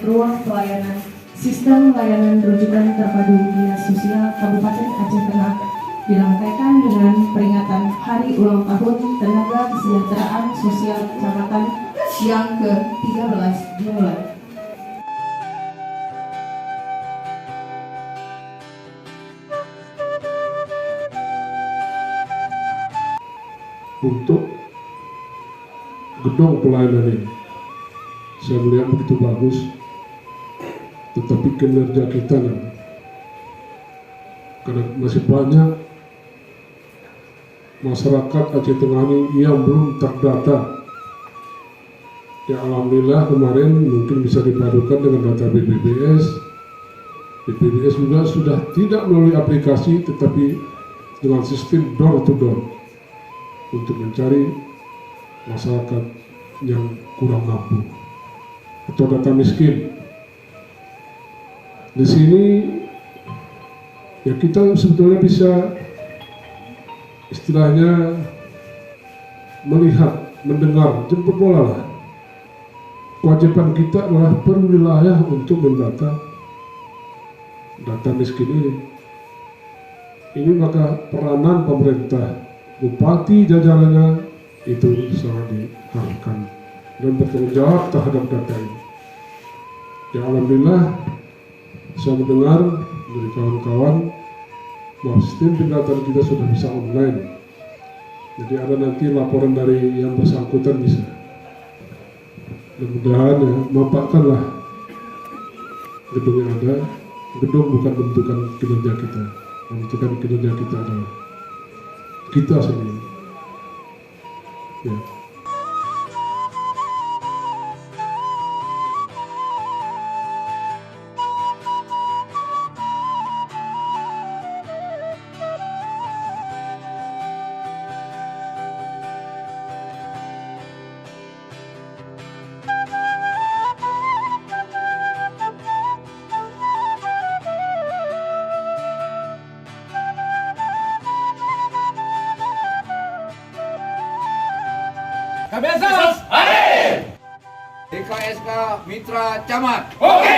ruang pelayanan Sistem Layanan Rujukan Terpadu Dinas Sosial Kabupaten Aceh Tengah dirangkaikan dengan peringatan Hari Ulang Tahun Tenaga Kesejahteraan Sosial Kecamatan yang ke-13 dimulai. Untuk gedung pelayanan ini saya melihat begitu bagus, tetapi kinerja kita karena masih banyak masyarakat Aceh Tengah ini yang belum terdata. Ya alhamdulillah kemarin mungkin bisa dipadukan dengan data BPBS. BPBS juga sudah tidak melalui aplikasi tetapi dengan sistem door to door untuk mencari masyarakat yang kurang mampu atau data miskin. Di sini ya kita sebetulnya bisa istilahnya melihat, mendengar, jemput bola lah. Kewajiban kita adalah per wilayah untuk mendata data miskin ini. Ini maka peranan pemerintah, bupati jajarannya itu sangat diharapkan dan bertanggung jawab terhadap data ini. Ya alhamdulillah saya mendengar dari kawan-kawan bahwa sistem pendaftaran kita sudah bisa online. Jadi ada nanti laporan dari yang bersangkutan bisa. Mudah-mudahan ya, manfaatkanlah gedung yang ada. Gedung bukan bentukan kinerja kita. Bentukan kinerja kita adalah kita sendiri. Ya. Kabesos hadir. DKSK Mitra Camat. Oke.